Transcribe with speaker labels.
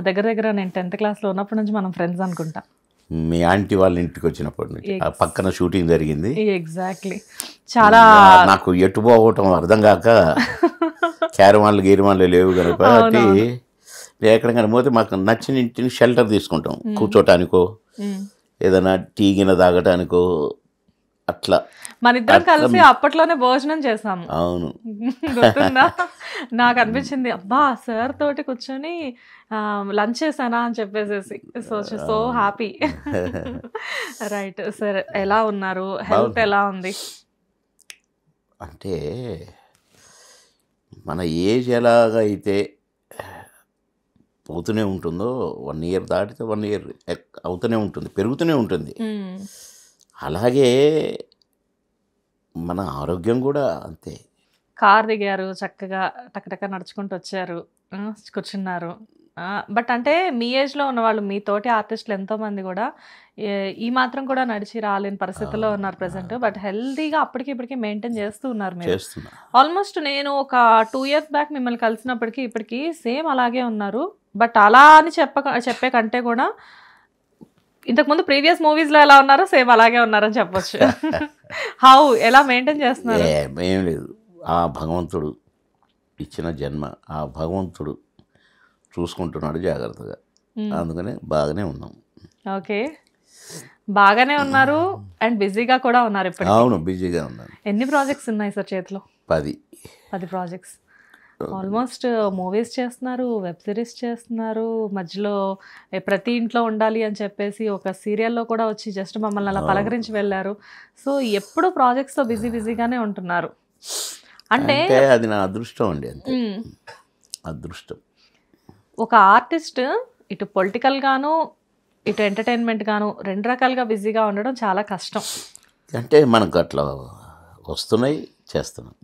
Speaker 1: దగ్గర దగ్గర నేను 10th క్లాస్లో ఉన్నప్పటి నుంచి మనం ఫ్రెండ్స్ అనుకుంటా.
Speaker 2: మీ ఆంటీ వాళ్ళ ఇంటికి వచ్చినప్పటి నుంచి ఆ పక్కన షూటింగ్ జరిగింది.
Speaker 1: ఎగ్జాక్ట్లీ. చాలా
Speaker 2: నాకు ఎటు పోవటం అర్థం కాక క్యారవాన్లు గీరవాన్లు లేవు కనుక ఎక్కడికైనా పోతే మాకు నచ్చిన ఇంటిని షెల్టర్ తీసుకుంటాం, కూర్చోటానికో ఏదైనా టీ గిన్నె తాగటానికో అట్లా.
Speaker 1: మన ఇద్దరం కలిసి అప్పట్లోనే భోజనం చేసాము.
Speaker 2: అవును,
Speaker 1: గుర్తుందా? నాకు అనిపించింది అబ్బా సార్ తోటి కూర్చొని లంచ్ చేశానా అని చెప్పేసి. So happy. రైట్ సార్, ఎలా ఉన్నారు? హెల్త్ ఎలా ఉంది?
Speaker 2: అంటే మన ఏజ్ ఎలాగైతే పోతూనే ఉంటుందో 1 ఇయర్ దాటితే 1 ఇయర్ అవుతూనే ఉంటుంది, పెరుగుతూనే ఉంటుంది. అలాగే మన ఆరోగ్యం కూడా అంతే.
Speaker 1: కార్ దిగారు, చక్కగా టకటక నడుచుకుంటూ వచ్చారు, కూర్చున్నారు. బట్ అంటే మీ ఏజ్లో ఉన్నవాళ్ళు, మీ తోటి ఆర్టిస్టులు ఎంతోమంది కూడా ఈ మాత్రం కూడా నడిచి రాలేని పరిస్థితుల్లో ఉన్నారు ప్రజెంట్. బట్ హెల్తీగా అప్పటికి ఇప్పటికీ మెయింటైన్ చేస్తూ ఉన్నారు మీరు. ఆల్మోస్ట్ నేను ఒక 2 years బ్యాక్ మిమ్మల్ని కలిసినప్పటికీ ఇప్పటికీ సేమ్ అలాగే ఉన్నారు. బట్ అలా అని చెప్పే కంటే కూడా ఇంతకుముందు ప్రీవియస్ మూవీస్లో ఎలా ఉన్నారో సేమ్ అలాగే ఉన్నారని చెప్పొచ్చు. హౌ, ఎలా మెయింటైన్ చేస్తున్నారు?
Speaker 2: ఏం లేదు, ఆ భగవంతుడు ఇచ్చిన జన్మ, ఆ భగవంతుడు చూసుకుంటున్నాడు జాగ్రత్తగా, అందుకనే బాగానే ఉన్నాం.
Speaker 1: ఓకే, బాగానే ఉన్నారు అండ్ బిజీగా కూడా ఉన్నారు ఇప్పుడు.
Speaker 2: అవును, బిజీగా ఉన్నాను.
Speaker 1: ఎన్ని ప్రాజెక్ట్స్ ఉన్నాయి సార్ చేతిలో? 10 ప్రాజెక్ట్స్. ఆల్మోస్ట్ మూవీస్ చేస్తున్నారు, వెబ్ సిరీస్ చేస్తున్నారు, మధ్యలో ప్రతి ఇంట్లో ఉండాలి అని చెప్పేసి ఒక సీరియల్లో కూడా వచ్చి జస్ట్ మమ్మల్ని అలా పలకరించి వెళ్ళారు. సో ఎప్పుడు ప్రాజెక్ట్స్తో బిజీగానే ఉంటున్నారు. అంటే
Speaker 2: అది నా అదృష్టం అండి, అంతే. అదృష్టం.
Speaker 1: ఒక ఆర్టిస్ట్ ఇటు పొలిటికల్ గాను ఇటు ఎంటర్టైన్మెంట్ గాను 2 రకాలుగా బిజీగా ఉండడం చాలా కష్టం.
Speaker 2: అంటే మనకు అట్లా వస్తున్నాయి, చేస్తున్నాం.